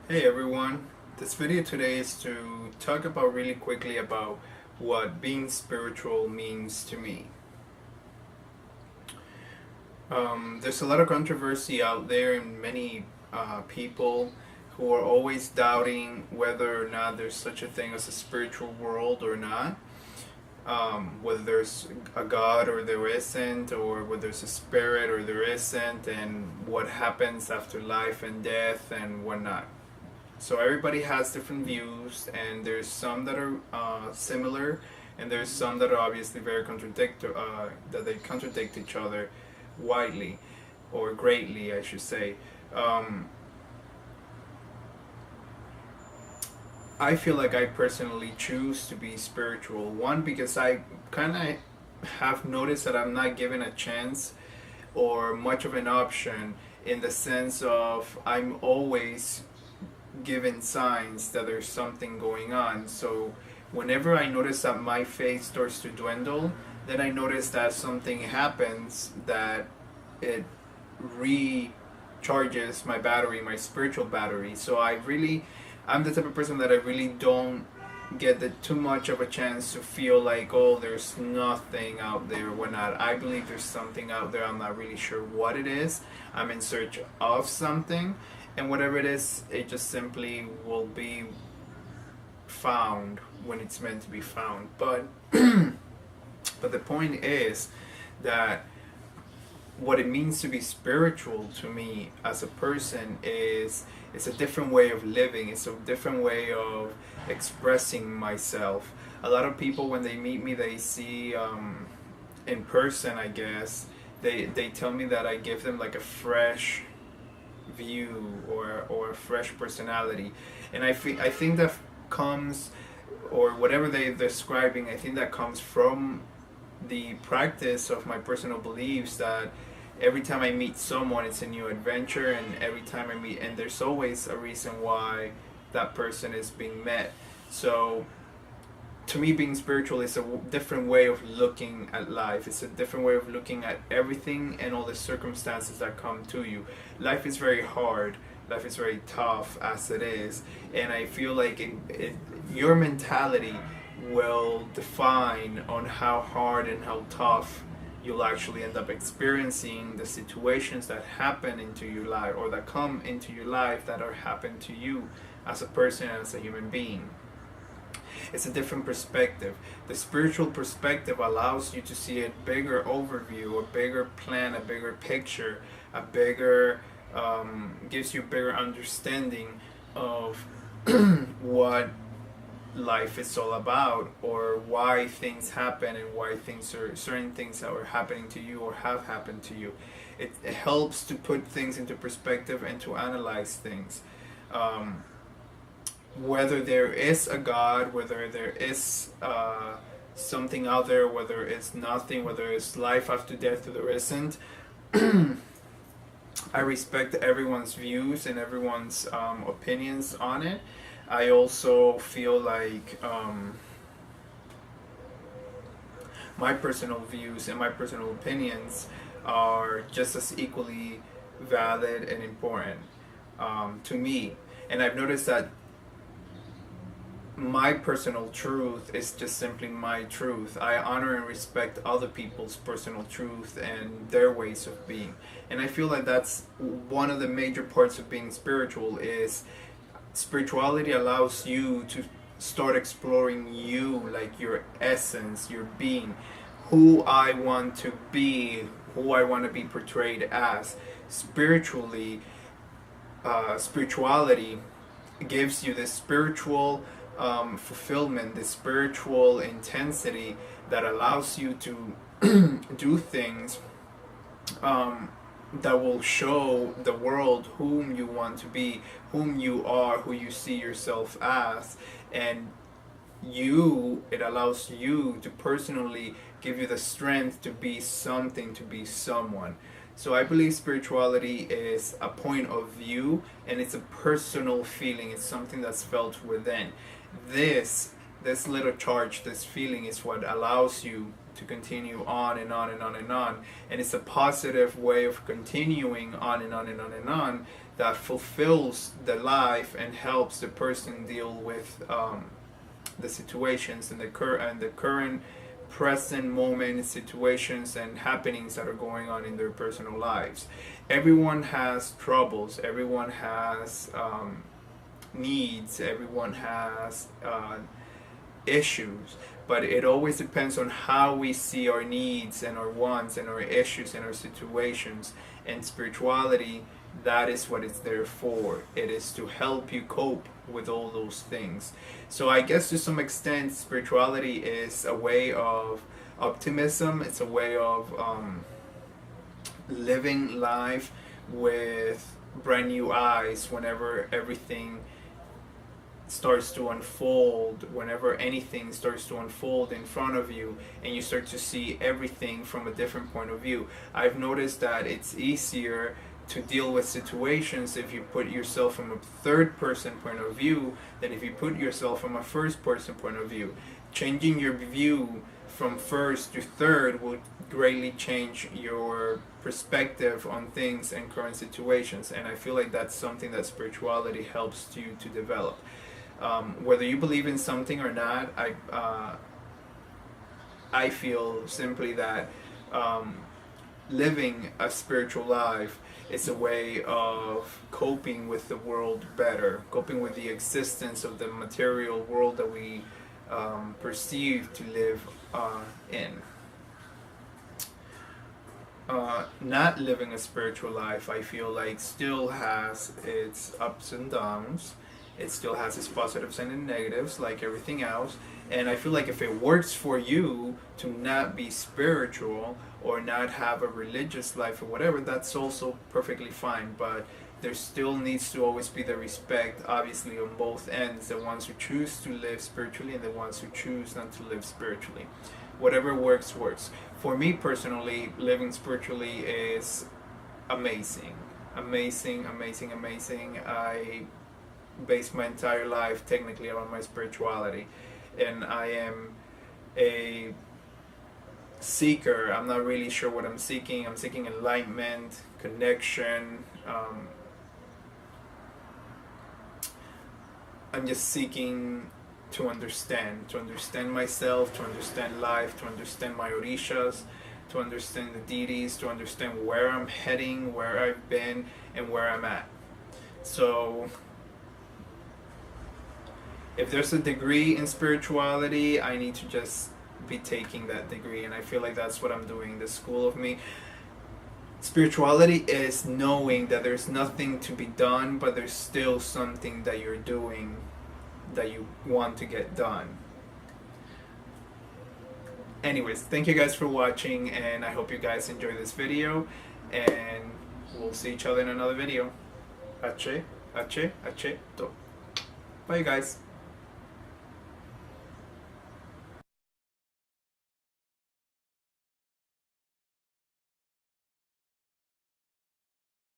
Hey everyone, this video today is to talk about really quickly about what being spiritual means to me. There's a lot of controversy out there and many people who are always doubting whether or not there's such a thing as a spiritual world or not. Whether there's a God or there isn't, or whether there's a spirit or there isn't, and what happens after life and death and whatnot. So everybody has different views, and there's some that are similar, and there's some that are obviously very that they contradict each other widely, or greatly, I should say. Um, I feel like I personally choose to be spiritual. One, because I kind of have noticed that I'm not given a chance or much of an option, in the sense of I'm always given signs that there's something going on. So whenever I notice that my faith starts to dwindle, then I notice that something happens that it recharges my battery, my spiritual battery. So I'm the type of person that I really don't get too much of a chance to feel like, oh, there's nothing out there. When not, I believe there's something out there. I'm not really sure what it is. I'm in search of something, and whatever it is, it just simply will be found when it's meant to be found. But the point is that what it means to be spiritual to me as a person is it's a different way of living. It's a different way of expressing myself. A lot of people, when they meet me, they see in person, I guess, they tell me that I give them like a fresh view, or a fresh personality. And I think that comes, or whatever they're describing, I think that comes from the practice of my personal beliefs, that every time I meet someone, it's a new adventure, and every time I meet, and there's always a reason why that person is being met. So to me, being spiritual is a different way of looking at life. It's a different way of looking at everything and all the circumstances that come to you. Life is very hard. Life is very tough as it is, and I feel like your mentality will define on how hard and how tough you'll actually end up experiencing the situations that happen into your life, or that come into your life, that are happen to you as a person and as a human being. It's a different perspective. The spiritual perspective allows you to see a bigger overview, a bigger plan, a bigger picture, a bigger gives you a bigger understanding of what life is all about, or why things happen, and why things are certain things that are happening to you or have happened to you. It helps to put things into perspective and to analyze things. Um, Whether there is a God, whether there is something out there, whether it's nothing, whether it's life after death or there isn't, I respect everyone's views and everyone's opinions on it. I also feel like my personal views and my personal opinions are just as equally valid and important to me. And I've noticed that my personal truth is just simply my truth. I honor and respect other people's personal truth and their ways of being. And I feel like that's one of the major parts of being spiritual. Is spirituality allows you to start exploring you, like your essence, your being, who I want to be, who I want to be portrayed as. Spirituality gives you this spiritual fulfillment, this spiritual intensity that allows you to do things that will show the world whom you want to be, whom you are, who you see yourself as. And it allows you to personally give you the strength to be something, to be someone. So I believe spirituality is a point of view, and it's a personal feeling. It's something that's felt within. This this little charge, this feeling, is what allows you to continue on and on and on and on. And it's a positive way of continuing on and on and on and on that fulfills the life and helps the person deal with the situations and the current present moment situations and happenings that are going on in their personal lives. Everyone has troubles, everyone has needs, everyone has issues, but it always depends on how we see our needs and our wants and our issues and our situations. And spirituality, that is what it's there for. It is to help you cope with all those things. So I guess to some extent spirituality is a way of optimism. It's a way of living life with brand new eyes whenever everything starts to unfold, whenever anything starts to unfold in front of you and you start to see everything from a different point of view. I've noticed that it's easier to deal with situations if you put yourself from a third person point of view than if you put yourself from a first person point of view. Changing your view from first to third will greatly change your perspective on things and current situations, and I feel like that's something that spirituality helps you to develop. Whether you believe in something or not, I feel simply that living a spiritual life is a way of coping with the world better, coping with the existence of the material world that we perceive to live in. Not living a spiritual life, I feel like, still has its ups and downs. It still has its positives and its negatives, like everything else. And I feel like if it works for you to not be spiritual or not have a religious life or whatever, that's also perfectly fine. But there still needs to always be the respect, obviously, on both ends. The ones who choose to live spiritually and the ones who choose not to live spiritually. Whatever works, works. For me personally, living spiritually is amazing. Amazing, amazing, amazing. I base my entire life technically on my spirituality, and I am a seeker. I'm not really sure what I'm seeking. I'm seeking enlightenment, connection. I'm just seeking to understand myself, to understand life, to understand my orishas, to understand the deities, to understand where I'm heading, where I've been, and where I'm at. So if there's a degree in spirituality, I need to just be taking that degree, and I feel like that's what I'm doing, the School of Me. Spirituality is knowing that there's nothing to be done, but there's still something that you're doing that you want to get done. Anyways, thank you guys for watching, and I hope you guys enjoy this video, and we'll see each other in another video. Ache, ache, ache, to. Bye guys.